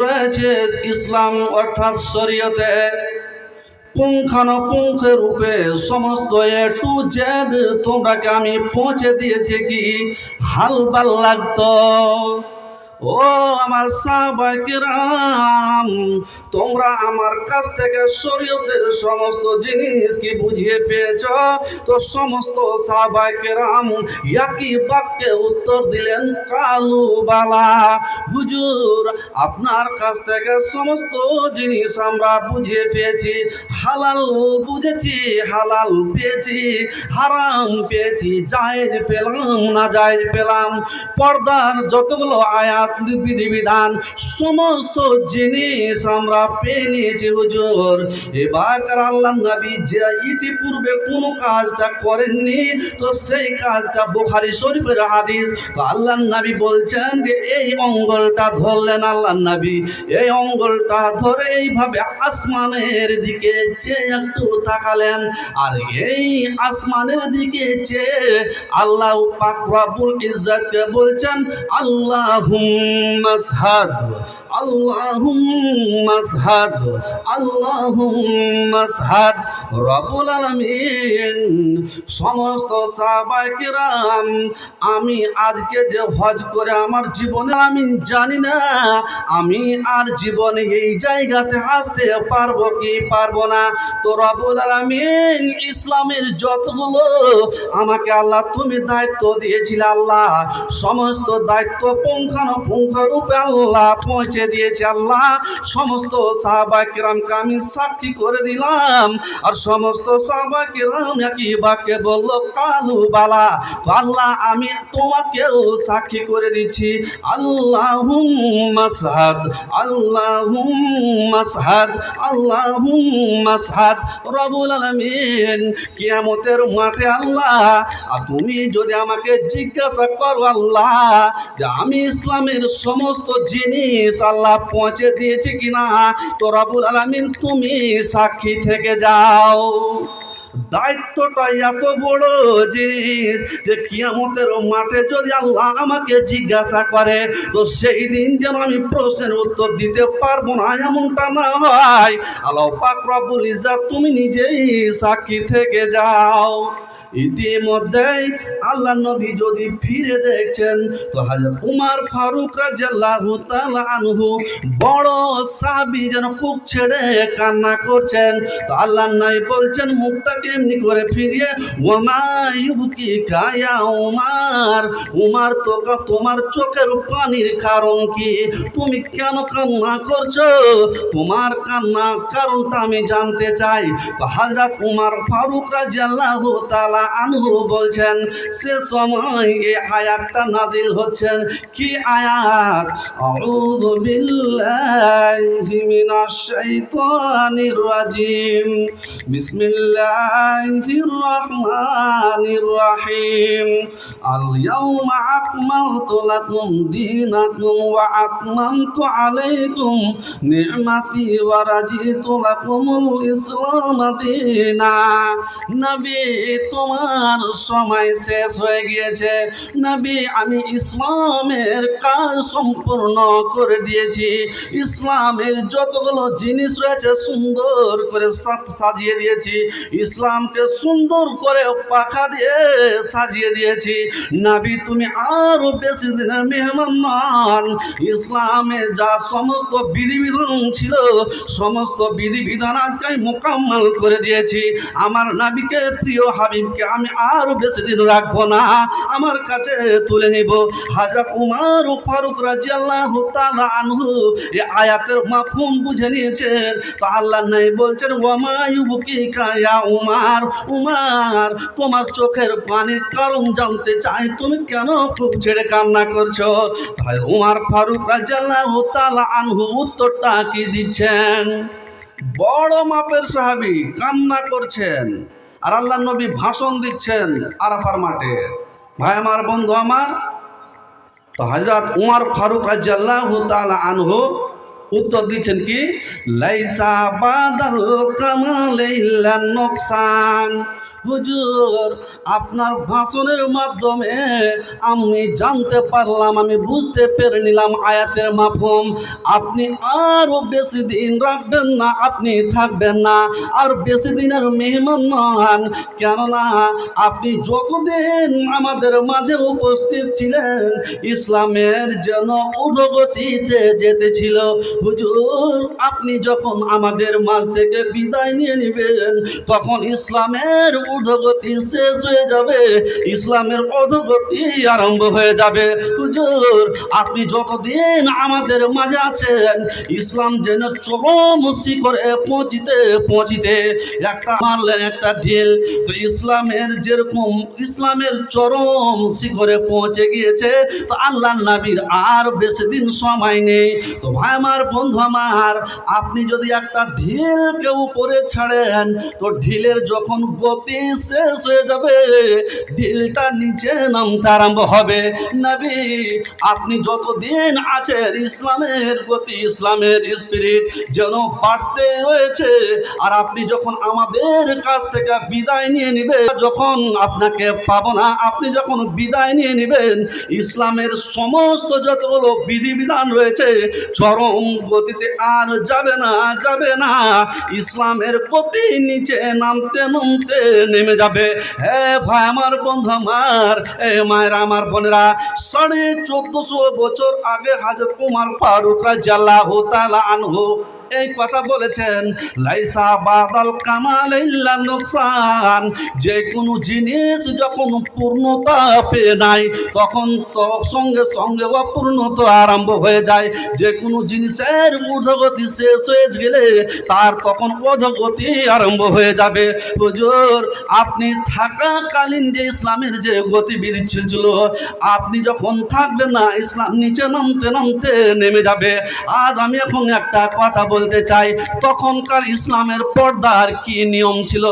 রয়েছে ইসলাম অর্থাৎ শরীয়তে পুঙ্খানুপুঙ্খ রূপে সমস্ত এ টু জেড তোমরাকে আমি পৌঁছে দিয়েছি কি হালবাল লাগতো। ও আমার সাহাবায়ে কেরাম, তোমরা আমার কাছ থেকে শরীয়তের সমস্ত জিনিস কি বুঝিয়ে পেয়েছ? তো সমস্ত সাহাবায়ে কেরাম একই বাক্যে উত্তর দিলেন কালু বালা। হুজুর, আপনার কাছ থেকে সমস্ত জিনিস আমরা বুঝিয়ে পেয়েছি। হালাল বুঝেছি, হালাল পেয়েছি, হারাম পেয়েছি, জায়েজ পেলাম, না জায়েজ পেলাম, পর্দার যতগুলো আয়াত বিধিবিধান সমস্ত জিনিস আমরা পেয়ে নিয়েছি হুজুর। এবার আল্লাহর নবী যে ইতিপূর্বে কোনো কাজটা করেননি, তো সেই কাজটা বুখারী শরীফের হাদিস। তো আল্লাহর নবী বলছেন যে এই অঙ্গলটা ধরলেন আল্লাহর নবী, এই অঙ্গলটা ধরে এইভাবে আসমানের দিকে চেয়ে একটু তাকালেন, আর এই আসমানের দিকে চেয়ে আল্লাহ পাক রব্বুল ইজ্জতকে বলছেন আল্লাহুম্মা শাহাদ, আল্লাহুম্মা শাহাদ, আল্লাহুম্মা শাহাদ। রব্বুল আলামিন সমস্ত সাহাবায়ে কেরাম, আমি আজকে যে হজ করে আমার জীবনে আমি জানি না আমি আর জীবনে এই জায়গাতে আসতে পারবো কি পারবো না। তো রব্বুল আলামিন ইসলামের যতগুলো আমাকে আল্লাহ তুমি দায়িত্ব দিয়েছিলে, আল্লাহ সমস্ত দায়িত্ব পুঙ্খানুপুঙ্খ রূপে আল্লাহ পৌঁছে দিয়েছে। আল্লাহ সমস্ত সাহাবায়ে কেরামকে আমি সাক্ষী করে দিলাম, আর সমস্ত সাহাবায়ে কেরাম একই বাক্যে বলল কালু বালা। তো আল্লাহ আমি তোমাকেও সাক্ষী করে দিচ্ছি আল্লাহুম্মা শাহাদ, আল্লাহুম্মা শাহাদ, আল্লাহুম্মা শাহাদ। রব্বুল আলামিন কিয়ামতের মাঠে আল্লাহ তুমি যদি আমাকে জিজ্ঞাসা করো আল্লাহ যে আমি ইসলামের সমস্ত জিনিস আল্লাহ পৌঁছে দিয়েছি কিনা, তো রব্বুল আলামিন তুমি সাক্ষী থেকে যাও। দায়িত্বটা এত বড় জিনিস যে কিয়ামতের মাঠে যদি আল্লাহ আমাকে জিজ্ঞাসা করে, তো সেই দিন যেন আমি প্রশ্নের উত্তর দিতে পারবো না এমনটা না হয়। আল্লাহ পাক রব্বুল ইজ্জত তুমি নিজেই সাক্ষী থেকে যাও। ইতিমধ্যেই আল্লাহ নবী যদি ফিরে দেখছেন, তো হযরত উমর ফারুক রাদিয়াল্লাহু তাআলা আনহু বড় সাহাবী যেন বুক ছেড়ে কান্না করছেন। তো আল্লাহ নবী বলছেন মুখটাকে এমনি করে ফিরিয়ে, ওমা ইউবকিকা ইয়া উমর, উমর তোমার চোখের পানির কারণ কি? তুমি কেন কান্না করছো? তোমার কান্নার কারণটা আমি জানতে চাই। তো হযরত উমর ফারুক রাদিয়াল্লাহু তাআলা আনহু বলছেন সে সময় এই আয়াতটা নাজিল হচ্ছেন। কি আয়াত? আউযু বিল্লাহি মিনাশ শাইতানির রাজিম, বিসমিল্লাহির রহমানির রহিম। আল ইয়াউমা আকমালতু লাকুম দীনাকুম ওয়া আতমামতু আলাইকুম নি'মাতি ওয়া রাদিতু লাকুমুল ইসলাম দীনা। নবী তোমার সময় শেষ হয়ে গিয়েছে। নবী আমি ইসলামের কাজ সম্পূর্ণ করে দিয়েছি। ইসলামের যতগুলো জিনিস রয়েছে সুন্দর করে সব সাজিয়ে দিয়েছি। ইসলামকে সুন্দর করে পাখা দিয়ে সাজিয়ে দিয়েছি। নবী তুমি আরো বেশি দিনের মেহমান নন। ইসলামে যা সমস্ত বিধিবিধান ছিল সমস্ত বিধিবিধান আজকে আমি মোকাম্মল করে দিয়েছি। আমার নবীকে প্রিয় হাবিবকে আমি আরো বেশি দিন রাখবো না, আমার কাছে তুলে নিব। হযরত উমর ফারুক রাদিয়াল্লাহু তাআলা আনহু এই আয়াতের মাফহুম বুঝে নিয়েছেন। তো আল্লাহ নাই বলছেন ওয়ামা ইউবকিকা ইয়া উমর, উমর তোমার চোখের পানির কারণ জানতে চাই, তুমি কেন বুক ছেড়ে কান্না করছো? তাই উমর ফারুক রাদিয়াল্লাহু তাআলা আনহু উত্তরটা কি দিচ্ছেন? বড় মাপের সাহাবী কান্না করছেন, আর আল্লাহ নবী ভাষণ দিচ্ছেন আরাফার মাঠে। ভাই আমার, বন্ধু আমার, তো হযরত উমর ফারুক রাদিয়াল্লাহু তাআলা আনহু উত্তর দিচ্ছেন কি, লাইসা বাদাল কামালে ইল্লা নুকসান। হুজুর, আপনার ভাষণের মাধ্যমে আমি জানতে পারলাম, আমি বুঝতে পেরে নিলাম আয়াতের মাফহুম। আপনি আরো বেশি দিন রাখবেন না, আপনি থাকবেন না, আর বেশি দিনের মেহমান নন। কেননা আপনি যতদিন আমাদের মাঝে উপস্থিত ছিলেন, ইসলামের যেন ঊর্ধ্বগতিতে যেতেছিল। হুজুর, আপনি যখন আমাদের মাঝ থেকে বিদায় নিয়ে নেবেন, তখন ইসলামের ঊর্ধ্বগতি শেষ হয়ে যাবে, ইসলামের অধোগতি আরম্ভ হয়ে যাবে। হুজুর, আপনি যতদিন আমাদের মাঝে আছেন, ইসলাম যেন চরম শিখরে পৌঁছিতে একটা মারলেন একটা ঢিল। তো ইসলামের যেরকম ইসলামের চরম শিখরে পৌঁছে গিয়েছে, তো আল্লাহ নবীর আর বেশি দিন সময় নেই। তো ভাই আমার, বন্ধু আমার, আপনি যদি একটা ঢিলকে উপরে ছাড়েন, তো ঢিলের যখন গতি শেষ হয়ে যাবে, ঢিলটা নিচে নামতে আরম্ভ হবে। নবী, আপনি যতদিন আছেন, ইসলামের গতি, ইসলামের স্পিরিট যেন বাড়তে রয়েছে। আর আপনি যখন আমাদের কাছ থেকে বিদায় নিয়ে নেবেন, যখন আপনাকে পাবো না, আপনি যখন বিদায় নিয়ে নেবেন, ইসলামের সমস্ত যতগুলো বিধিবিধান রয়েছে চরম গতিতে আর যাবে না। ইসলামের গতি নিচে নামতে নেমে যাবে। হ্যাঁ ভাই আমার, বন্ধু আমার, মায়েরা আমার, বোনেরা, 1450 বছর আগে হযরত উমর ফারুক রাদিয়াল্লাহু তাআলা আনহু এই কথা বলেছেন, লাইসা বাদাল কামাল ইল্লা নুকসান। যে কোনো জিনিস যখন পূর্ণতা পেয়ে নাই, তখন তো সঙ্গে সঙ্গে অপূর্ণতা আরম্ভ হয়ে যায়। যে কোনো জিনিসের ঊর্ধ্বগতি শেষ হয়ে গেলে তার তখন অধোগতি আরম্ভ হয়ে যাবে। হুজুর, আপনি থাকাকালীন যে ইসলামের যে গতিবিধি ছিল, আপনি যখন থাকবেন না, ইসলাম নিচে নামতে নেমে যাবে। আজ আমি এখন একটা কথা বলতে চাই, তখনকার ইসলামের পর্দার কি নিয়ম ছিল।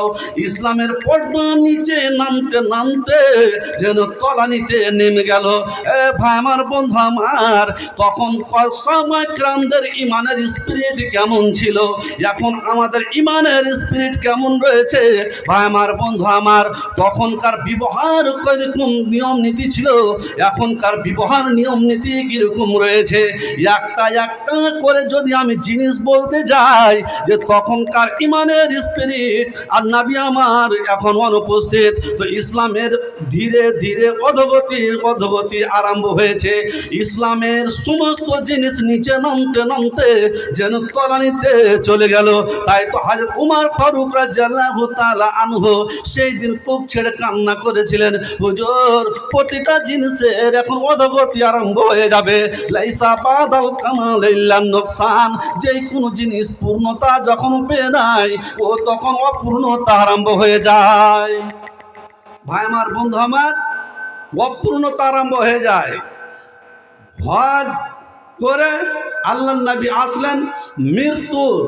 ইসলামের পর্দা নিচে নামতে যেন তলানিতে নেমে গেল। ভাই আমার, বন্ধু আমার, তখন সাহাবায়ে-কেরামদের ইমানের স্পিরিট কেমন ছিল, এখন আমাদের ইমানের স্পিরিট কেমন রয়েছে। ভাই আমার, বন্ধু আমার, তখনকার বিবাহের কিরকম নিয়ম নীতি ছিল, এখনকার বিবাহের নিয়ম নীতি কিরকম রয়েছে। একটা করে যদি আমি জিনিস বলতে যাই, যে তখনকার ইমানের স্পিরিট আর নবী আমার এখন অনুপস্থিত, তো ইসলামের ধীরে ধীরে অধোগতি আরম্ভ হয়েছে। ইসলামের সমস্ত জিনিস নিচে নামতে যেন তলানিতে চলে গেল। তাই তো হযরত উমর ফারুক রাদিয়াল্লাহু তাআলা আনহু সেই দিন বুক ছেড়ে কান্না করেছিলেন, হুজুর, প্রতিটা জিনিসের এখন অধোগতি আরম্ভ হয়ে যাবে। লাইসা বাদাল কামাল ইল্লা নুকসান। যে কোনো জিনিস পূর্ণতা যখন পেয়ে নাই, ও তখন অপূর্ণতা আরম্ভ হয়ে যায়। ভাই আমার, বন্ধু আমার, অপূর্ণতা আরম্ভ হয়ে যায়। হজ করে আল্লাহর নবী আসলেন, মৃত্যুর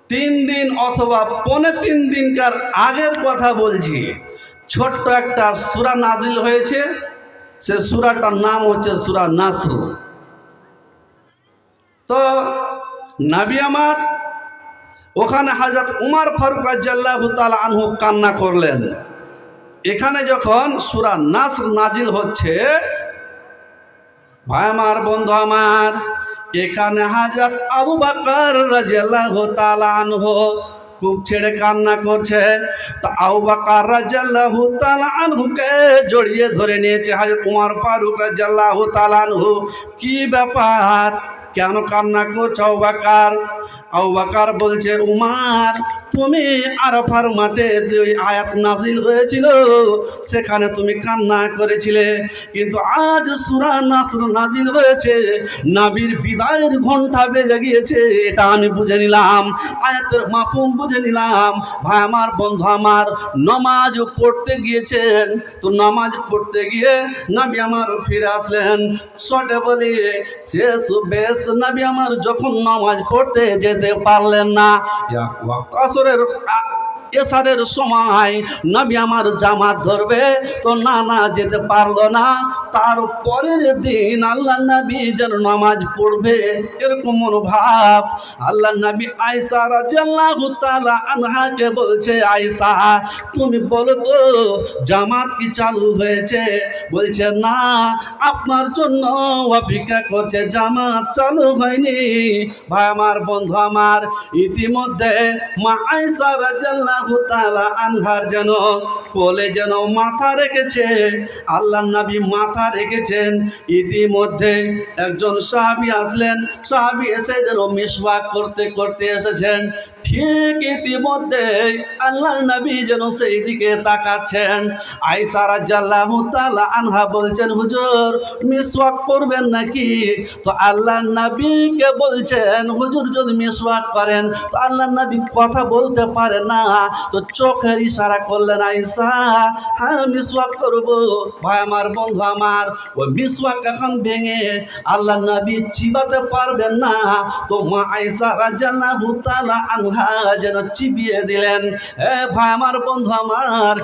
3 দিন অথবা 3.25 দিনকার আগের কথা বলছি, ছোট্ট একটা সূরা নাজিল হয়েছে। সে সূরাটার নাম হচ্ছে সূরা নাসর। তো নবী আমার ওখানে হযরত উমর ফারুক রাদিয়াল্লাহু তাআলা আনহু কান্না করলেন। এখানে যখন সূরা নাসর নাজিল হচ্ছে, ভাই আমার, বন্ধু আমার, এখানে হযরত আবু বকর রাদিয়াল্লাহু তাআলা আনহু বুক ছেড়ে কান্না করছে। তো আবু বকর রাদিয়াল্লাহু তাআলা আনহুকে জড়িয়ে ধরে নিয়েছে হযরত উমর ফারুক রাদিয়াল্লাহু তাআলা আনহু। কি ব্যাপার, কেন কান্না করছো আবু বকর? আবু বকর বলছে, উমর, তুমি আরাফার মাঠে যে আয়াত নাজিল হয়েছিল, সেখানে তুমি কান্না করেছিলে, কিন্তু আজ সূরা নাসর নাজিল হয়েছে, নবীর বিদায়ের ঘণ্টা বেজে গিয়েছে, এটা আমি বুঝে নিলাম, আয়াতের মাফহুম বুঝে নিলাম। ভাই আমার, বন্ধু আমার, নামাজ পড়তে গিয়েছেন, তো নামাজ পড়তে গিয়ে নবী আমার ফিরে আসলেন। শর্টে বলি, শেষ বেশ নবী আমার যখন নামাজ পড়তে যেতে পারলেন না, এসারের সময় নবী আমার জামাত ধরবে, তো না যেতে পারলো না। তার পরের দিন আল্লাহ নবী যেন নামাজ পড়বে, এরকম মনোভাব। আল্লাহ নবী আয়েশা রাদিয়াল্লাহু তাআলা আনহাকে বলছে, আয়েশা তুমি বলো তো জামাত কি চালু হয়েছে? বলছে না, আপনার জন্য অপেক্ষা করছে, জামাত চালু হয়নি। ভাই আমার, বন্ধু আমার, ইতিমধ্যে মা আয়েশা রাদিয়াল্লাহু তাআলা আনহার যেন কোলে যেন মাথা রেখেছে, আল্লাহ নবী মাথা রেখেছেন। ইতিমধ্যে একজন সাহাবী আসলেন, সাহাবী এসে যেন মিসওয়াক করতে করতে এসেছেন। ঠিক ইতিমধ্যে আল্লাহ নবী যেন সেই দিকে তাকাচ্ছেন। আয়েশা রাদিয়াল্লাহু তাআলা আনহা বলছেন, হুজুর মিসওয়াক করবেন নাকি? তো আল্লাহ নবীকে বলছেন, হুজুর যদি মিসওয়াক করেন, তো আল্লাহ নবী কথা বলতে পারে না, তো চোখের ইশারা করলেন, আয়েশা হ্যাঁ মিসওয়াক করব। ভাই আমার, বন্ধু আমার, ওই মিসওয়াক এখন ভেঙে আল্লাহ নবী চিবাতে পারবেন না, তো মা আয়েশা রাদিয়াল্লাহু তাআলা আনহা যেন চিবিয়ে দিলেন। ভাই আমার, বন্ধু আমার,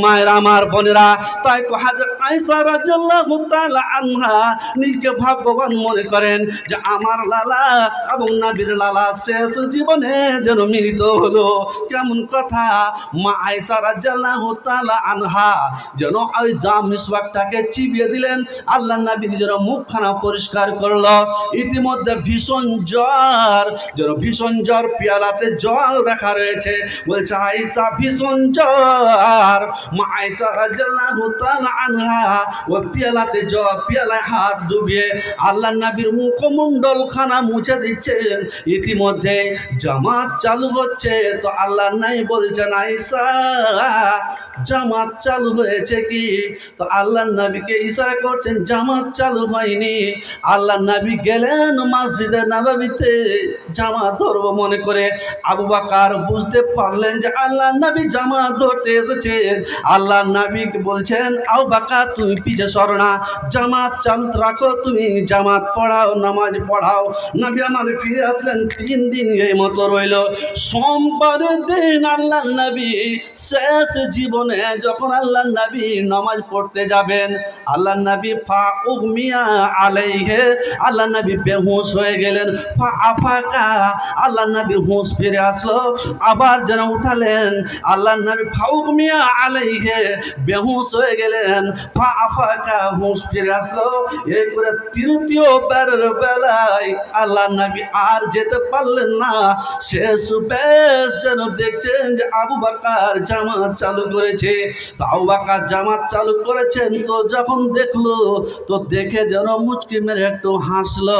মায়ের আমার, বোনেরা, তাই তো হযরত আয়েশা রাদিয়াল্লাহু তাআলা আনহা নিজকে ভাগ্যবান মনে করেন যে আমার লালা এবং নবীর লালা শেষ জীবনে যেন মিলিত হলো। কেমন কথা! মা আয়েশা রাদিয়াল্লাহু তাআলা আনহা যেন ওই মিসওয়াকটাকে চিবিয়ে দিলেন, আল্লাহ নবীর যেন মুখখানা পরিষ্কার করলো। ইতিমধ্যে ভীষণ জ্বর, যেন ভীষণ জ্বর, পেয়ালাতে জল রাখা রয়েছে। বলছে আয়েশা ভীষণ জ্বর। মা আয়েশা রাদিয়াল্লাহু তাআলা আনহা ওই পেয়ালাতে জ্বর, পেয়ালায় হাত ডুবিয়ে আল্লাহ নবীর মুখমণ্ডল খানা মুছে দিচ্ছেন। ইতিমধ্যে জামাত চালু হচ্ছে, তো আল্লাহ নাই বলছেন, আয়েশা জামাত চালু হয়েছে কি? তো আল্লাহ নবীকে ইশারা করছেন, জামাত চালু হয়নি। আল্লাহ নবী গেলেন মসজিদে নববীতে জামাত ধরব মনে করে। আবু বকর বুঝতে পারলেন যে আল্লাহ নবী জামাত ধরতে এসেছেন। আল্লাহ নবীকে বলছেন, আবু বকর তুমি পিছে সরো না, জামাত চালু রাখো, তুমি জামাত পড়াও, নামাজ পড়াও। নবী আমার ফিরে আসলেন, 3 দিন এই মতো রইল। সোমবারের দিন আল্লাহ নবী শেষ জীবনে যখন আল্লাহ নবী নামাজ পড়তে যাবেন, আল্লাহ নবী ফা উগমিয়া আলাইহি, আল্লাহ নবী বেহুশ হয়ে গেলেন। ফা আফাকা, আল্লাহ নবী হুঁশ ফিরে আসলো, আবার যেন উঠালেন। আল্লাহ নবী ফা উগমিয়া আলাইহি, বেহুশ হয়ে গেলেন। ফা আফাকা, হুঁশ ফিরে আসলো। এই করে তৃতীয় বারের বেলায় আল্লাহ নবী আর যেতে পারলেন না। শেষ বেশ যেন দেখছেন যে আবু বকর জামাত চালু করেছে। তো আবু বকর জামাত চালু করেছেন, তো যখন দেখলো, তো দেখে যেন মুচকি মেরে একটু হাসলো।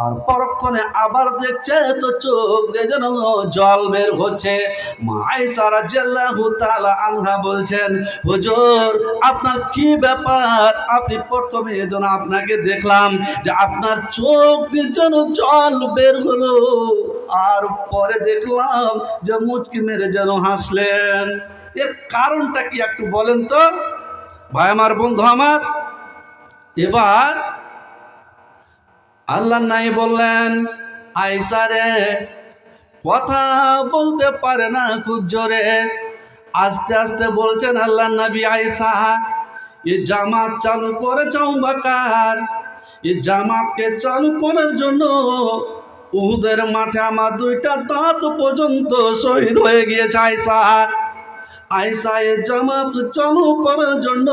আর পরক্ষণে আবার দেখছে, তো চোখ দিয়ে যেন জল বের হচ্ছে। মা আয়েশা রাদিয়াল্লাহু তাআলা আনহা বলছেন, হুজুর আপনার কি ব্যাপার? আপনি প্রথমে যেন আপনাকে দেখলাম যে আপনার চোখ দিয়ে যেন জল বের হলো, আর পরে দেখলাম যে মুচকি মেরে যেন হাসলেন। এর কারণটা কি একটু বলেন তো ভাই আমার, বন্ধু আমার। এবার আল্লাহ নাই বললেন, আয়েশা রে কথা বলতে পারে না, খুব জোরে আস্তে আস্তে বলছেন আল্লাহ নবী, আয়েশা এই জামাত চালু করেছে আবু বকর, এই জামাতকে চালু করার জন্য উহুদের মাঠে আমার 2টা দাঁত পর্যন্ত শহীদ হয়ে গিয়েছে। আয়েশা, আয়েশা এই জামাত চালু করার জন্য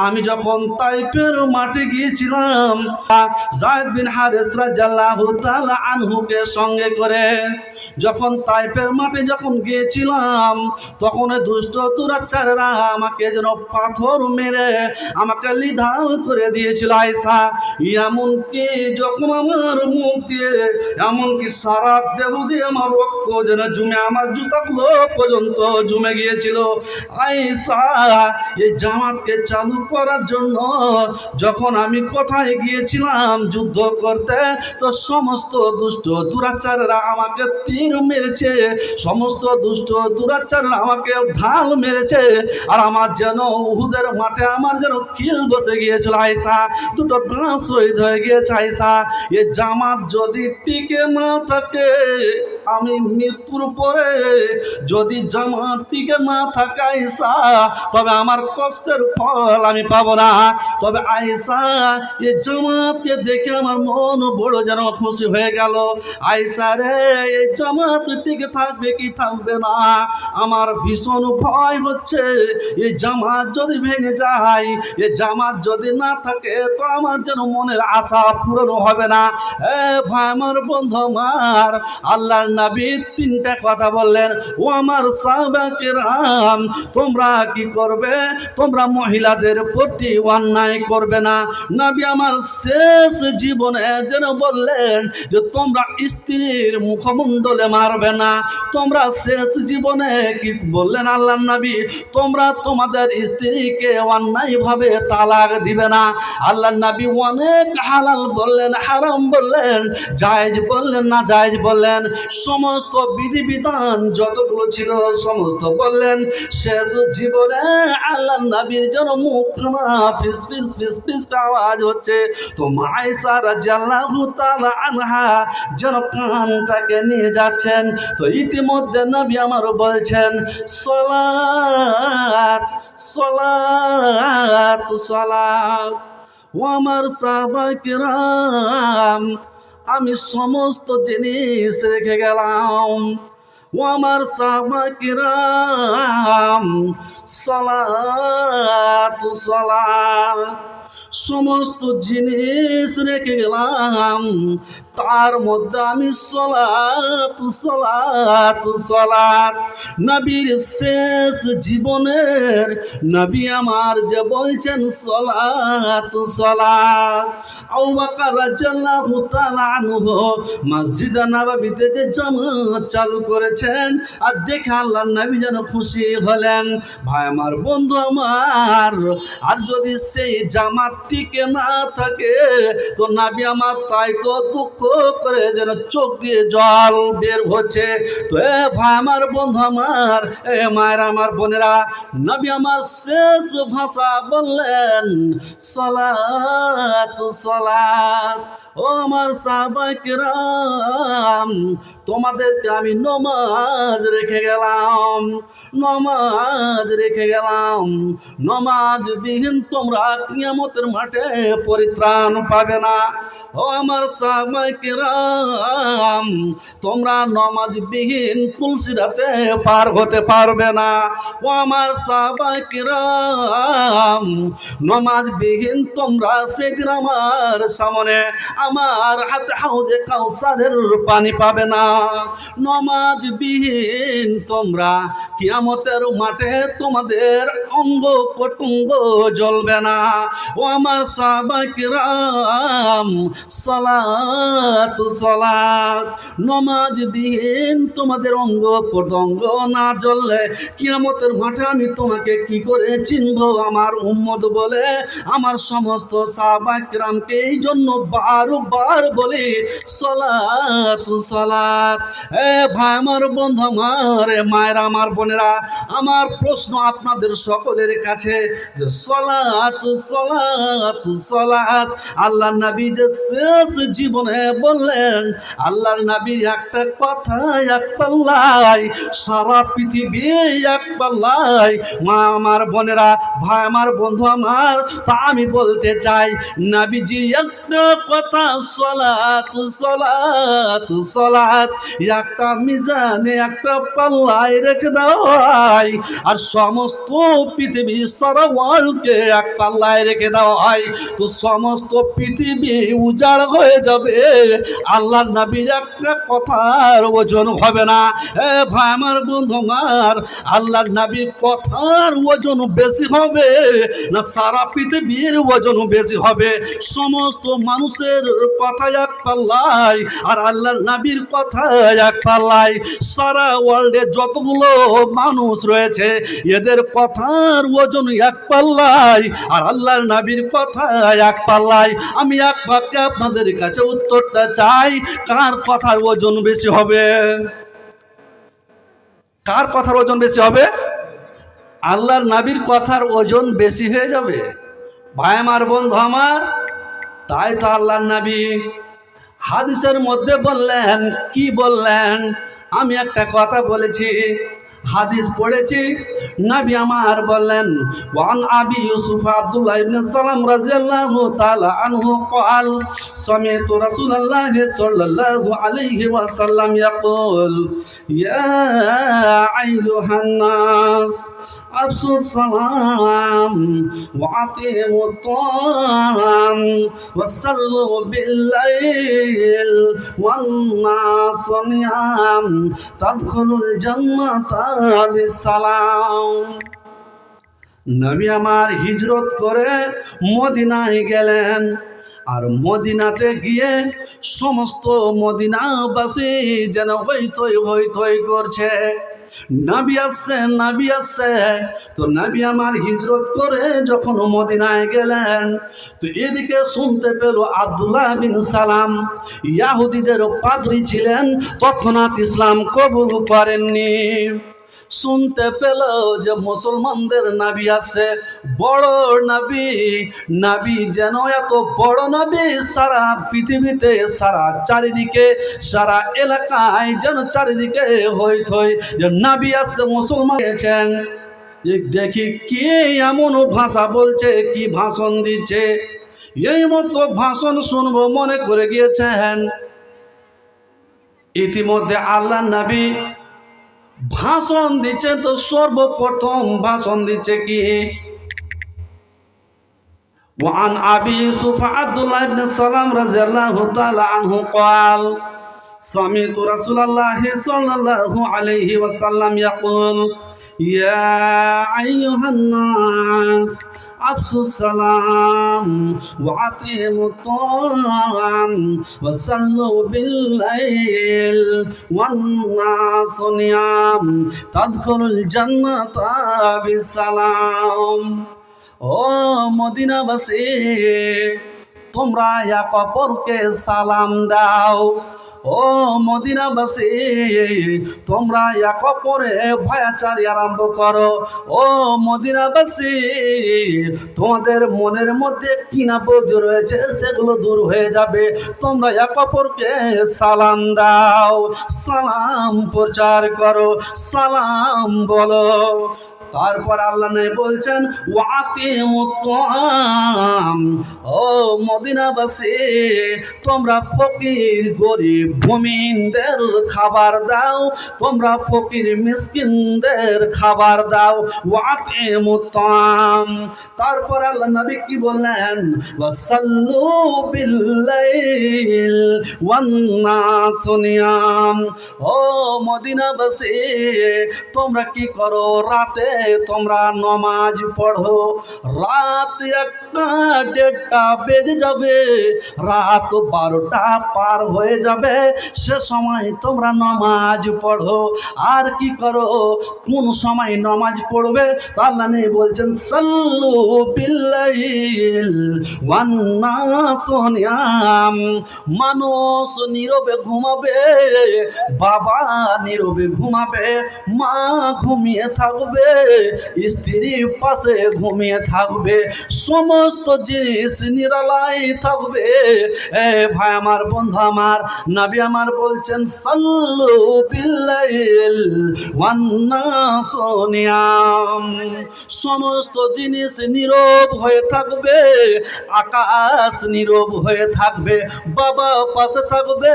আমি যখন তাইফের মাঠে গিয়েছিলাম, যায়েদ বিন হারেস রাদিয়াল্লাহু তাআলা আনহুকে সঙ্গে করে যখন তাইফের মাঠে যখন গিয়েছিলাম, তখন দুষ্ট দুরাচাররা আমাকে যেন পাথর মেরে আমাকে লিঢাল করে দিয়েছিল। আয়েশা, এমনকি যখন আমার মুখ দিয়ে, এমনকি সারা দেহ দিয়ে আমার রক্ত যেন জমে আমার জুতাগুলো পর্যন্ত জমে গিয়েছিল। আয়েশা, এই জামাতকে চালু করার জন্য যখন আমি কোথায় গিয়েছিলাম যুদ্ধ করতে, তো সমস্ত দুষ্ট দুরাচাররা আমাকে তীর মেরেছে, সমস্ত দুষ্ট দুরাচাররা আমাকে ঢাল মেরেছে, আর আমার যেন উহুদের মাঠে আমার যেন খিল বসে গিয়েছিল। আয়েশা, 2টো দাঁত শহীদ হয়ে গিয়েছে। আয়েশা, এই জামাত যদি টিকে না থাকে, আমি মৃত্যুর পরে যদি জামাত টিকে না থাকে আয়েশা, তবে আমার কষ্টের ফল আমি পাবো না। তবে আয়েশা, এই জামাতকে দেখে আমার মন বড় যেন খুশি হয়ে গেল। আয়েশা রে, এই জামাত টিকে থাকবে কি থাকবে না, আমার ভীষণ ভয় হচ্ছে। এই জামাত যদি ভেঙে যায়, এই জামাত যদি না থাকে, তো আমার যেন মনের আশা পূরণ হবে না। ভাই আমার, বন্ধু আমার, আল্লাহর নবী তিনটা কথা বললেন। ও আমার সাহাবা কেরাম, তোমরা কি করবে? তোমরা মহিলাদের প্রতি অন্যায় করবে না। নবী আমার শেষ জীবনে যেন বললেন যে তোমরা স্ত্রীর মুখমণ্ডলে মারবে না। তোমরা শেষ জীবনে কি বললেন আল্লাহর নবী? তোমরা তোমাদের স্ত্রীকে অন্যায়ভাবে তালাক দিবে না। আল্লাহর নবী অনেক হালাল বললেন, হারাম বললেন, জায়েজ বললেন, না জায়েজ বললেন, সমস্ত বিধিবিধান যতগুলো ছিল সমস্ত বললেন। শেষ জীবনে আল্লাহর নবীর যেন মুখখানা ফিস ফিস ফিস ফিস আওয়াজ হচ্ছে। তো আয়েশা রাদিয়াল্লাহু তাআলা আনহা যেন কানটাকে নিয়ে যাচ্ছেন। তো ইতিমধ্যে নবী আমার বলছেন, সলাত সলাত সলাত। ও আমার সাহাবা কিরাম, আমি সমস্ত জিনিস রেখে গেলাম। ও আমার সাহাবা কিরাম, সালাত সালাত, সমস্ত জিনিস রেখে গেলাম, তার মধ্যে আমি সালাত সালাত সালাত। নবীর শেষ জীবনের নবী আমার যে বলছেন সালাত সালাত। আবু বকর রাদিয়াল্লাহু তাআলা আনহু মসজিদ নববীতে যে জামাত চালু করেছেন, আর দেখে আল্লাহর নবী যেন খুশি হলেন। ভাই আমার, বন্ধু আমার, আর যদি সেই জামাত টিকে না থাকে, তো নবী আমার তাই তো দুঃখ করে যেন চোখ দিয়ে জল বের হচ্ছে। তো ভাই আমার, বন্ধু আমার, মায়েরা আমার, বোনেরা, নবী আমার শেষ ভাষা বললেন সালাত সালাত। ও আমার সাহাবা কিরাম, তোমাদেরকে আমি নমাজ রেখে গেলাম, নমাজ রেখে গেলাম। নমাজ বিহীন তোমরা কিয়ামতের মাঠে পরিত্রাণ পাবে না। ও আমার সাহাবা কিরাম, তোমরা নমাজ বিহীন পুলসিরাতে পার হতে পারবে না। ও আমার সাহাবা কিরাম, নমাজ বিহীন তোমরা সেদিন আমার সামনে, আমার হাতে হাউজে কাউসারের পানি পাবে না। নমাজ বিহীন তোমরা কিয়ামতের মাঠে তোমাদের অঙ্গ প্রত্যঙ্গ জ্বলবে না। ও আমার সাহাবা কিরাম, সালাত সালাত। নমাজ বিহীন তোমাদের অঙ্গ প্রত্যঙ্গ না জ্বললে কিয়ামতের মাঠে আমি তোমাকে কি করে চিনবো আমার উম্মত বলে আমার সমস্ত সাহাবা কিরামকে এই জন্য বারবার বলি সালাত সালাত। ভাই আমার, বন্ধু আমার, মায়ের আমার, বোনেরা আমার, প্রশ্ন আপনাদের সকলের কাছে যে সালাত সালাত সালাত আল্লাহর নবী যে শেষ জীবনে বললেন, আল্লাহর নবীর একটা কথা এক পাল্লায়, সারা পৃথিবী এক পাল্লায়। মা আমার, বোনেরা, ভাই আমার, বন্ধু আমার, তা আমি বলতে চাই, নবীজির একটা কথা সালাত সালাত সালাত একটা মিজানে, একটা পাল্লায় রেখে দাও, আর সমস্ত পৃথিবী সারা ওয়ার্ল্ডকে এক পাল্লায় রেখে দেওয়া হয়, তো সমস্ত পৃথিবী উজাড় হয়ে যাবে। আল্লাহর নবীর একটা কথার ওজন হবে না। ভাই আমার, বন্ধু আমার, আল্লাহর নবীর কথার ওজন বেশি হবে না সারা পৃথিবীর ওজন বেশি হবে? সমস্ত মানুষের কথা এক পাল্লায়, আর আল্লাহর নবীর কথা এক পাল্লায়। সারা ওয়ার্ল্ডে যতগুলো মানুষ রয়েছে, এদের কথার ওজন এক পাল্লায়, আর আল্লাহর নবীর কথা এক পাল্লায়। আমি এক বাক্যে আপনাদের কাছে উত্তরটা চাই, কার কথার ওজন বেশি হবে? কার কথার ওজন বেশি হবে? আল্লাহর নবীর কথার ওজন বেশি হয়ে যাবে। ভাই আমার, বন্ধু আমার, তাই তো আল্লাহর নবী হাদিসের মধ্যে বললেন, কি বললেন? আমি একটা কথা বলেছি, হাদিস পড়েছি, নবী আমার বললেন, ওয়ান আবি ইউসুফ আব্দুল্লাহ ইবনে সালাম রাদিয়াল্লাহু তাআলা আনহু قال سمعت رسول الله صلى الله عليه وسلم يقول يا ايها الناس أفشوا السلام وأطعموا الطعام وصلوا بالليل والناس نيام تدخلوا الجنة بالسلام। নবী আমার হিজরত করে মদিনায় গেলেন, আর মদিনাতে গিয়ে সমস্ত মদিনাবাসী যেন হইথই হইথই করছে, নবী আসছে নবী আসছে। তো নবী আমার হিজরত করে যখন মদিনায় গেলেন, তো এদিকে শুনতে পেল আব্দুল্লাহ বিন সালাম ইয়াহুদীদের পাদ্রী ছিলেন, তৎক্ষণাৎ ইসলাম কবুল করেননি। শুনতে পেল যে মুসলমানদের নবী আছে, বড় নবী, নবী যেন এত বড় নবী সারা পৃথিবীতে, সারা চারিদিকে, সারা এলাকায় যেন চারিদিকে হইথই যে নবী আছে, মুসলমান আছেন। যে দেখি কে এমন ভাষা বলছে, কি ভাষণ দিচ্ছে, এই মতো ভাষণ শুনবো মনে করে গিয়েছেন। ইতিমধ্যে আল্লাহ নবী ভাষণ দিচ্ছে, তো সর্বপ্রথম ভাষণ দিচ্ছে কি, ওয়ান আবি ইউসুফ আব্দুল্লাহ ইবনে সালাম রাদিয়াল্লাহু তাআলা আনহু قال سمعت رسول الله صلى الله عليه وسلم يقول يا أيها الناس أفشوا السلام وأطعموا الطعام وصلوا بالليل والناس نيام تدخلوا الجنة بالسلام। ও মদিনাবাসী, তোমরা এক অপরকে সালাম দাও। ও মদিনাবাসী, তোমরা এক অপরে ভয়াচারী আরম্ভ করো। ও মদিনাবাসী, তোমাদের মনের মধ্যে কিনাবোধ রয়েছে, সেগুলো দূর হয়ে যাবে। তোমরা এক অপরকে সালাম দাও, সালাম প্রচার করো, সালাম বলো। তারপর আল্লাহ নবী বলছেন ওয়াতিমুত তাআম, ও মদিনাবাসী, তোমরা ফকির গরিব ভূমিনদের খাবার দাও, তোমরা ফকির মিসকিনদের খাবার দাও। ওয়াতিমুত তাআম। তারপর আল্লাহ নবী কি বললেন, ওয়াসাল্লু বিল্লাইল ওয়ান নাস নিয়াম। ও মদিনাবাসী, তোমরা কি করো, রাতে তোমরা নমাজ পড়ো। রাত 1টা 1:30 বেজে যাবে, রাত 12টা পার হয়ে যাবে, সে সময় তোমরা নমাজ পড়ো। আর কি করো, কোন সময় নমাজ পড়বে? তো আল্লাহ নবী বলছেন সাল্লু বিল্লাইল ওয়ান নাস নিয়াম। মানুষ নীরবে ঘুমাবে, বাবা নীরবে ঘুমাবে, মা ঘুমিয়ে থাকবে, স্ত্রী পাশে ঘুমিয়ে থাকবে, সমস্ত জিনিস নিরালাই থাকবে। এ ভাই আমার, বন্ধু আমার, নবী আমার বলছেন সাল্লু বিল্লাইল ওয়ান নাস নিয়াম। সমস্ত জিনিস নীরব হয়ে থাকবে, আকাশ নীরব হয়ে থাকবে, বাবা পাশে থাকবে,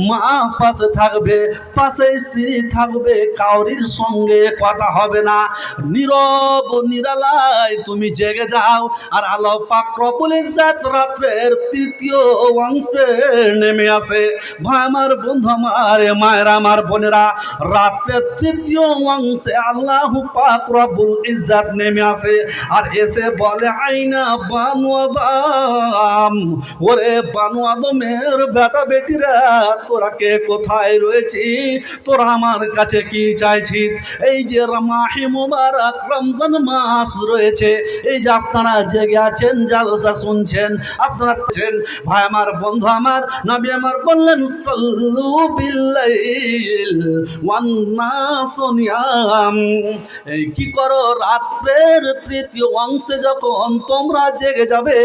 মা পাশে থাকবে, পাশে স্ত্রী থাকবে, কাউরির সঙ্গে কথা হবে না, নীরব নিরালায় তুমি জেগে যাও। আর আল্লাহ পাক রব্বুল ইজ্জত রাতের 3য় অংশে নেমে আসে। ভাই আমার, বন্ধু আমার, মায়েরা আমার, বোনেরা, রাতের 3য় অংশে আল্লাহ পাক রব্বুল ইজ্জত নেমে আসে, আর এসে বলে আইনা বানু আদম, ওরে বানু আদমের বেটা বেটিরা, তোরা কে কোথায় রয়েছি, তোরা আমার কাছে কি চাইছিস? এই যে মাহে মুবারক রমজান মাস রয়েছে। এই যে আপনারা জেগে আছেন, জালসা শুনছেন, আপনারা ভাই আমার, বন্ধু আমার, নবী আমার বললেন সাল্লু বিল্লাইল ওয়ান নাসু নিয়াম। এই কি করো, রাত্রের তৃতীয় অংশে যখন তোমরা জেগে যাবে,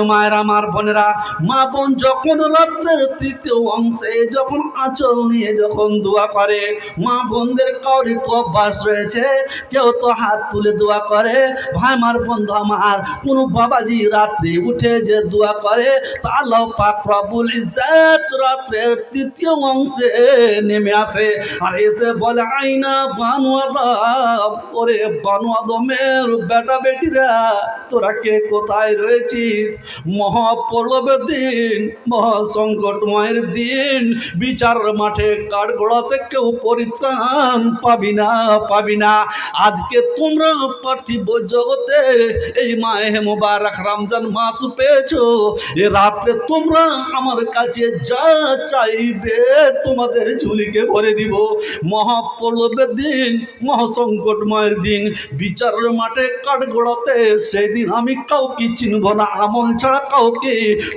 মায়ের আমার বোনেরা, মা বোন যখন রাত্রের তৃতীয় অংশে যখন আঁচল নিয়ে যখন দোয়া করে, মা বোনদের কাউরি তো অভ্যাস রয়েছে, কেউ তো হাত তুলে দোয়া করে। ভাই আমার, বন্ধু আমার, কোনো বাবাজি রাত্রে উঠে যে দোয়া করে, তা আল্লাহ পাক রব্বুল ইজ্জত রাত্রের তৃতীয় অংশে নেমে আসে আর এসে বলে, আইনা বানু আদম, ওরে বানু আদমের বেটা বেটিরা, তোরা কে কোথায় রয়েছিস? মহাপর্বের দিন, মহাসংকটময়ের দিন, বিচার মাঠে কাঠগড়াতে কেউ পরিত্রাণ পাবি না, পাবি না। আজকে তোমরা পার্থিব জগতে এই মাহে মুবারক রমজান মাস পেয়েছো, এ রাত্রে তোমরা আমার কাছে যা চাইবে তোমাদের ঝুলিকে ভরে দিব। মহাপর্বের দিন, মহাসংকটময়ের দিন, বিচারের মাঠে কাঠগড়াতে সেই দিন আমি কাউকে চিনব না, আমল ছাড়া কাউকে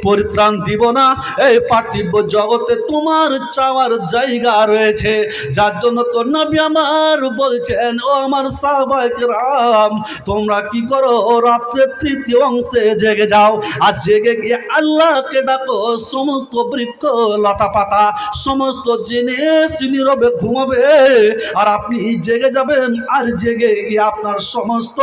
পরিত্রাণ দিব না। এই পার্থিব জগতে তোমার চাওয়ার জায়গা রয়েছে, যার জন্য তো নবী আমার বলছেন, ও আমার সাহাবায়ে কেরাম, তোমরা কি করো, রাত্রে তৃতীয় অংশে জেগে যাও আর জেগে গিয়ে আল্লাহকে ডাকো। সমস্ত বৃক্ষ লতা পাতা সমস্ত জিনিস নীরবে ঘুমাবে আর আপনি জেগে যাবেন, আর জেগে গিয়ে আপনার সমস্ত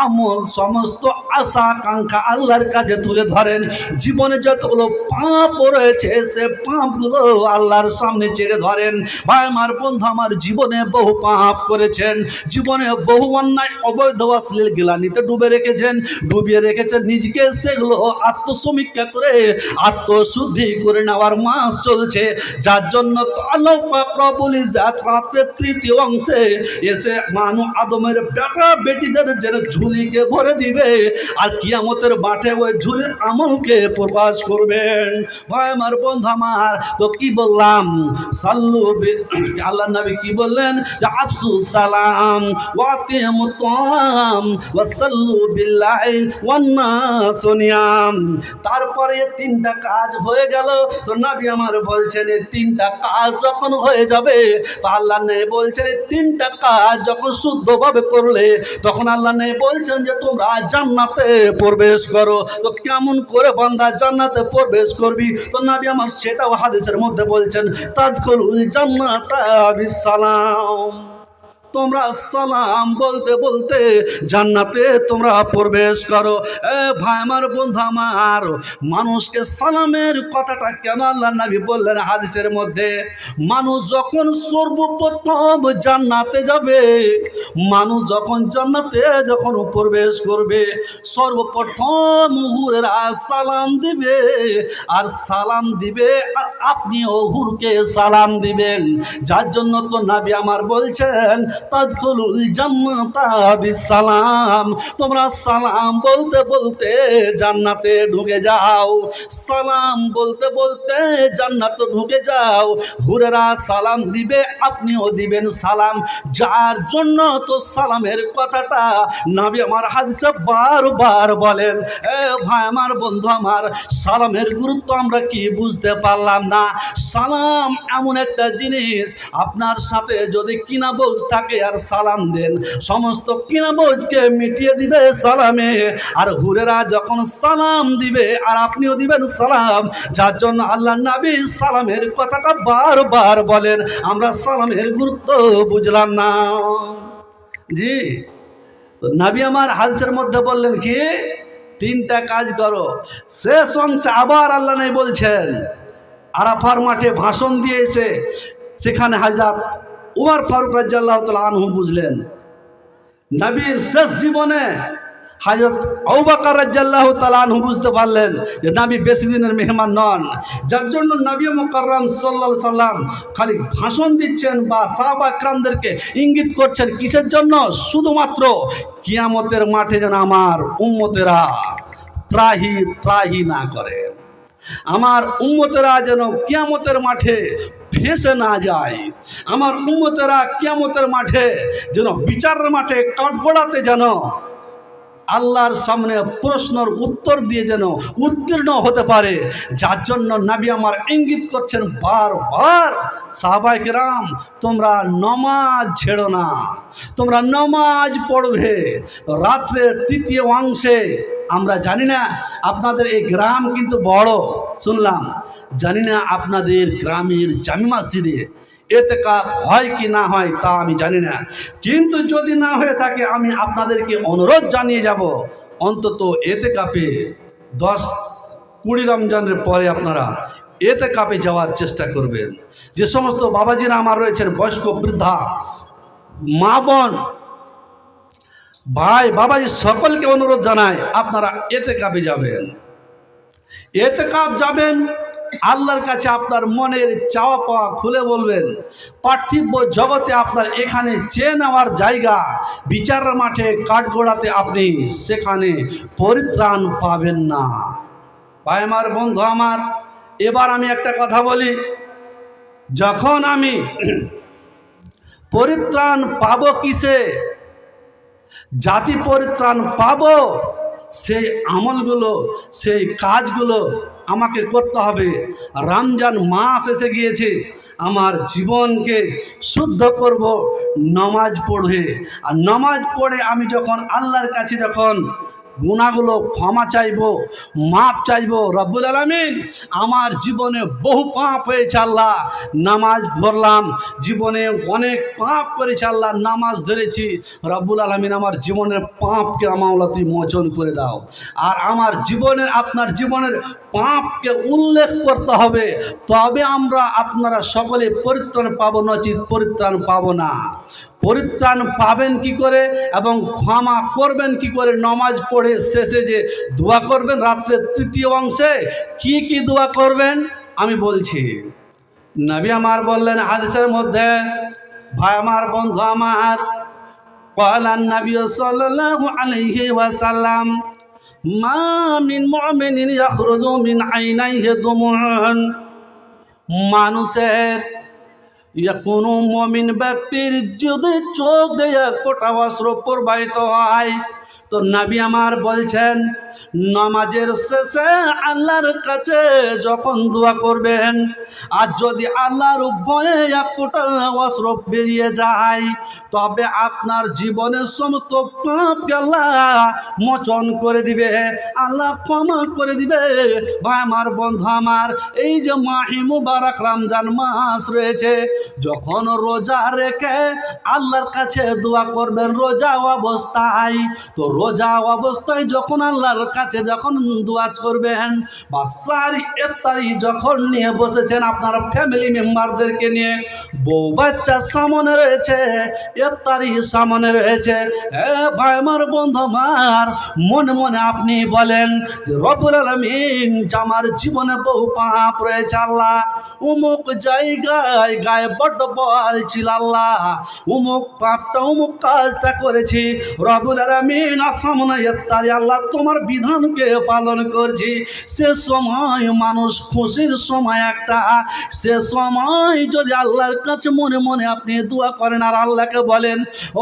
আমল, সমস্ত আশা আকাঙ্ক্ষা আল্লাহর কাছে তুলে ধরেন। জীবনে যতগুলো পাপ রয়েছে সে পাপগুলো আল্লাহর সামনে ছেড়ে ধরেন। ভাই আমার, বন্ধু আমার, জীবনে বহু পাপ করেছেন, জীবনে বহু অন্যায় অবৈধ অশ্লীল গিলানিতে ডুবিয়ে রেখেছেন নিজেকে, সেগুলো আত্মসমীক্ষা করে আত্মশুদ্ধি করে নেওয়ার মাস চলছে, যার জন্য আল্লাহ পাক রব্বুল ইজ্জত রাত্রের তৃতীয় অংশে এসে মানু আদমের বেটা বেটিদের যে ঝুলিকে ভরে দিবে আর কিয়ামতের মাঠে ওই ঝুলির আমলকে প্রকাশ করবেন। ভাই আমার, বন্ধু আমার, তো কি বললাম, সাল্লু আল্লাহ নবী কি বললেন, যে আফসুস সালাম ওয়া আতিমুত তাম ওয়া সাল্লু বিল্লাহি ওয়ান নাসু নিয়াম। তারপরে তিনটা কাজ হয়ে গেল, তো নবী আমার বলছেন এই তিনটা কাজ যখন হয়ে যাবে, তো আল্লাহ নবী বলছেন এই তিনটা কাজ যখন শুদ্ধভাবে করলে, তখন আল্লাহ নবী বলছেন যে তোমরা জান্নাতে প্রবেশ করো। তো কেমন করে বান্দা জান্নাতে প্রবেশ করবি, তো নবী আমার সেটাও হাদিসের মধ্যে বলছেন, তাদখুলুল জান্নাতা বিসসালাম, তোমরা সালাম বলতে বলতে জান্নাতে তোমরা প্রবেশ করো। ভাই আমার, বন্ধু আমার, মানুষকে সালামের কথাটা কেন আল্লাহ নবী বললেন হাদিসের মধ্যে? মানুষ যখন সর্বপ্রথম জান্নাতে যাবে, মানুষ যখন জান্নাতে যখন প্রবেশ করবে, সর্বপ্রথম হুরেরা সালাম দিবে আর সালাম দিবে আর আপনিও হুরকে সালাম দিবেন। যার জন্য তো নবী আমার বলছেন, তাদখুলুল জান্নাতা বিসসালাম, তোমরা সালাম বলতে বলতে জান্নাতে ঢুকে যাও, সালাম বলতে বলতে জান্নাতে ঢুকে যাও। হুরেরা সালাম দিবে, আপনিও দিবেন সালাম। যার জন্য তো সালামের কথাটা নবী আমার হাদিসে বারবার বলেন। ভাই আমার, বন্ধু আমার, সালামের গুরুত্ব আমরা কি বুঝতে পারলাম না? সালাম এমন একটা জিনিস, আপনার সাথে যদি কিনা বোঝ থাকে আর সালাম দেন, সমস্ত কিনা বোঝকে মিটিয়ে দিবে সালামে। আর হুরেরা যখন সালাম দিবে আর আপনিও দিবেন সালাম, যার জন্য আল্লাহ নবী সালামের কথাটা বারবার বলেন। আমরা সালামের গুরুত্ব বুঝলাম না জি। নবী আমার হাদিসের মধ্যে বললেন কি, তিনটা কাজ করো। শেষ অংশে আবার আল্লাহ নবী বলছেন, আরাফার মাঠে ভাষণ দিয়েছে, সেখানে হযরত উমর ফারুক রাদিয়াল্লাহু তাআলা আনহু বুঝলেন, নবীর শেষ জীবনে হযরত আবু বকর রাদিয়াল্লাহু তাআলা আনহু বুঝতে পারলেন যে নবী বেশি দিনের মেহমান নন, যার জন্য নবী মুকাররম সাল্লাল্লাহু আলাইহি সাল্লাম খালি ভাষণ দিচ্ছেন বা সাহাবা کرامদেরকে ইঙ্গিত করছেন কিসের জন্য? শুধুমাত্র কিয়ামতের মাঠে যেন আমার উম্মতেরা ত্রাহি ত্রাহি না করে, আমার উম্মতেরা যেন কিয়ামতের মাঠে ফেঁসে না যায়, আমার উম্মতেরা কিয়ামতের মাঠে যেন বিচারের মাঠে কাঠগড়াতে যেন আল্লাহর সামনে প্রশ্নের উত্তর দিয়ে যেন উত্তীর্ণ হতে পারে, যার জন্য নবী আমার ইঙ্গিত করছেন বারবার, সাহাবায়ে কেরাম তোমরা নমাজ ছেড়ো না, তোমরা নমাজ পড়বে। রাত্রের তৃতীয় অংশে আমরা জানি না আপনাদের এই গ্রাম কিন্তু বড়, শুনলাম জানি না আপনাদের গ্রামের জামি মসজিদে এতেকাফ হয় কি না হয় তা আমি জানি না, কিন্তু যদি না হয়ে থাকে আমি আপনাদেরকে অনুরোধ জানিয়ে যাব, অন্তত এতেকাফে 10-20 রমজানের পরে আপনারা এতেকাফে যাওয়ার চেষ্টা করবেন। যে সমস্ত বাবাজিরা আমার রয়েছেন, বয়স্ক বৃদ্ধা মা বোন ভাই বাবাজি সকলকে অনুরোধ জানায় আপনারা এতেকাফে যাবেন। এতেকাফ যাবেন, আল্লাহর কাছে আপনার মনের চাওয়া পাওয়া খুলে বলবেন। পার্থিব জগতে আপনার এখানে চেয়ে নেওয়ার জায়গা, বিচারের মাঠে কাঠগড়াতে আপনি সেখানে পরিত্রাণ পাবেন না। ভাই আমার, বন্ধু আমার, এবার আমি একটা কথা বলি, যখন আমি পরিত্রাণ পাবো কিসে, জাতি পরিত্রাণ পাবো, সেই আমলগুলো সেই কাজগুলো আমাকে করতে হবে। রমজান মাস এসে গিয়েছে, আমার জীবনকে শুদ্ধ করব নামাজ পড়ে, আর নামাজ পড়ে আমি যখন আল্লাহর কাছে যখন গুনাহগুলো ক্ষমা চাইব, মাপ চাইব, রব্বুল আলামিন আমার জীবনে বহু পাপ হয়েছে আল্লাহ, নামাজ ধরলাম, জীবনে অনেক পাপ করেছে আল্লাহ, নামাজ ধরেছি, রব্বুল আলামিন আমার জীবনের পাপকে আমাওলা তুই মোচন করে দাও। আর আমার জীবনের আপনার জীবনের পাপকে উল্লেখ করতে হবে, তবে আমরা আপনারা সকলে পরিত্রাণ পাবো, নচিত পরিত্রাণ পাবো না। পরিত্রাণ পাবেন কি করে এবং ক্ষমা করবেন কি করে? নামাজ পড়ে শেষে যে দোয়া করবেন রাত্রের তৃতীয় অংশে, কি কি দোয়া করবেন আমি বলছি। নবী আমার বললেন হাদিসের মধ্যে, ভাই আমার, বন্ধু আমার, ক্বালান নবী সাল্লাল্লাহু আলাইহি ওয়াসাল্লাম, মা মিন মুমিনিন ইয়াখরুজু মিন আইনাইহি দুমুন, মানুষের কোনো মুমিন ব্যক্তির যদি চোখ দিয়ে ফোঁটা অশ্রু প্রবাহিত হয়, তো নবী আমার বলছেন নামাজের শেষে আল্লাহর কাছে যখন দোয়া করবেন, আর যদি আল্লাহর ভয়ে এক ফোঁটা অশ্রু বেরিয়ে যায়, তবে আপনার জীবনের সমস্ত পাপকে আল্লাহ মোচন করে দিবে, আল্লাহ ক্ষমা করে দিবে। ভাই আমার, বন্ধু আমার, এই যে মাহে মুবারক রমজান মাস রয়েছে, যখন রোজা রেখে আল্লাহর কাছে দোয়া করবেন রোজা অবস্থায়, তো রোজা অবস্থায় যখন আল্লাহর কাছে যখন দোয়া করবেন, বা সারি ইফতারি যখন নিয়ে বসেছেন আপনার ফ্যামিলি মেম্বারদেরকে নিয়ে, বউ বাচ্চা সামনে রয়েছে, ইফতারি সামনে রয়েছে, ভাই আমার, বন্ধু আমার, মনে মনে আপনি বলেন যে রব্বুল আলামিন, আমার জীবনে বহু পাপ রয়েছে আল্লাহ, অমুক জায়গায় গায়ে বড্ড বল ছিল আল্লাহ, অমুক পাপটা অমুক কাজটা করেছি, রব্বুল আলামিন সামনে ইফতারি আল্লাহ তোমার বিধানকে পালন করছি। সে সময় মানুষ খুশির সময় একটা, সে সময় যদি আল্লাহর কাছে মনে মনে আপনি দোয়া করেন আর আল্লাহকে বলেন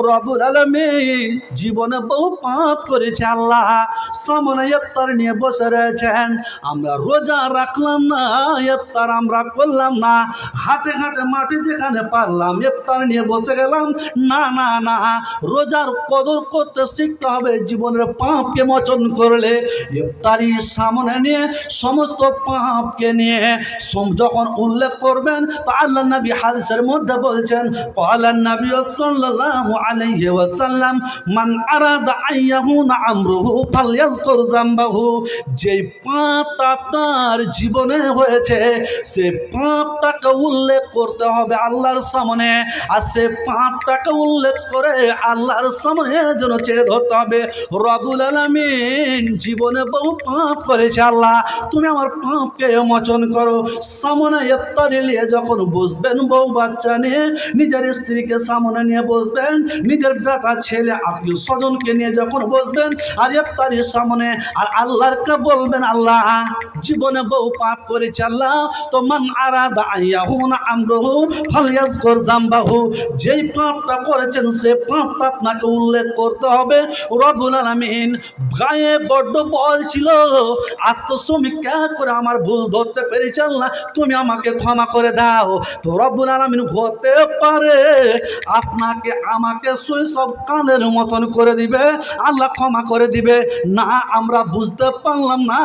রব্বুল আলামিন জীবনে বহু পাপ করেছে আল্লাহ, সামনে ইফতার নিয়ে বসে রয়েছেন, আমরা রোজা রাখলাম না, ইফতার আমরা করলাম না, হাটে ঘাটে মাঠে যেখানে পারলাম ইফতার নিয়ে বসে গেলাম, না না না, রোজার কদর করতে শিখতে হবে। জীবনের পাপকে মোচন করলে ইফতারি সামনে নিয়ে সমস্ত পাপকে নিয়ে যখন উল্লেখ করবেন, তো আল্লাহ নবী হাদিসের মধ্যে বলছেন, ক্বালান নবী সাল্লাল্লাহু আলাইহি ওয়াসাল্লাম, মান আরাদা আইয়াহুনা আমরুহু ফালইয়াযকুর যামবাহু, যেই পাপটা আপনার জীবনে হয়েছে সে পাপটাকে উল্লেখ করতে হবে। হবে আল্লাহর সামনে, আর সে পাপটাকে উল্লেখ করে আল্লাহর সামনে যেন ছেড়ে ধরতে হবে। রব্বুল আলামিন জীবনে বহু পাপ করেছে, আল্লাহ তুমি আমার পাপকে মোচন করো। সামনে ইফতারি নিয়ে যখন বসবেন, বউ বাচ্চা নিয়ে নিজের স্ত্রীকে সামনে নিয়ে বসবেন, নিজের বেটা ছেলে আত্মীয় স্বজনকে নিয়ে যখন বসবেন আর ইফতারির সামনে, আর আল্লাহকে বলবেন আল্লাহ জীবনে বহু পাপ করেছে, আল্লাহ তো মান আরাদা আইয়াহুনা আমরুহু ফালইয়াজকুর জামবাহু, যেই পাপটা করেছেন সে পাপটা আপনাকে উল্লেখ করতে হবে। রব্বুল আলামিন গায়ে বড্ড বল ছিল, আত্মসমীক্ষা করে আমার ভুল ধরতে পেরেছি, আল্লাহ তুমি আমাকে ক্ষমা করে দাও। তো রব্বুল আলামিন হতে পারে আপনাকে আমাকে শৈশব কালের মতন করে দিবে, আল্লাহ ক্ষমা করে দিবে। না আমরা বুঝতে পারলাম না,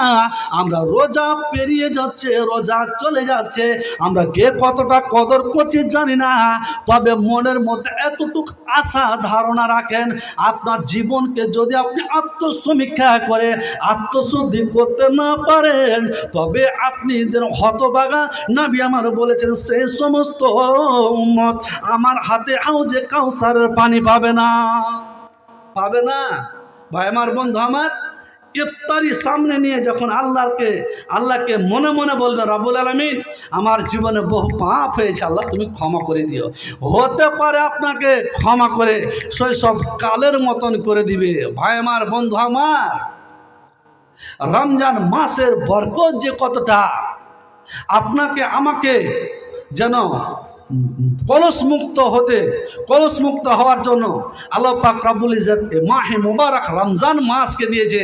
আমরা রোজা পেরিয়ে যাচ্ছে, রোজা চলে যাচ্ছে, আমরা কে কতটা কদর করছি জানি না। তবে মনের মধ্যে এতটুকু আশা ধারণা রাখেন, আপনার জীবনকে যদি আপনি আত্মসমীক্ষা করে আত্মশুদ্ধি করতে না পারেন, তবে আপনি যেন হতভাগা। নবী আমার বলেছেন সেই সমস্ত উম্মত আমার হাতে হাউজে কাউসারের পানি পাবে না, পাবে না। ভাই আমার, বন্ধু আমার, ইফতারি সামনে নিয়ে যখন আল্লাহকে মনে মনে বলবেন রব্বুল আলামিন আমার জীবনে বহু পাপ হয়েছে, আল্লাহ তুমি ক্ষমা করে দিও, হতে পারে আপনাকে ক্ষমা করে শৈশব কালের মতন করে দিবে। ভাই আমার, বন্ধু আমার, রমজান মাসের বরকত যে কতটা, আপনাকে আমাকে যেন কলসমুক্ত হওয়ার জন্য আল্লাহ পাক রব্বুল ইজ্জত মাহে মুবারক রমজান মাসকে দিয়েছে।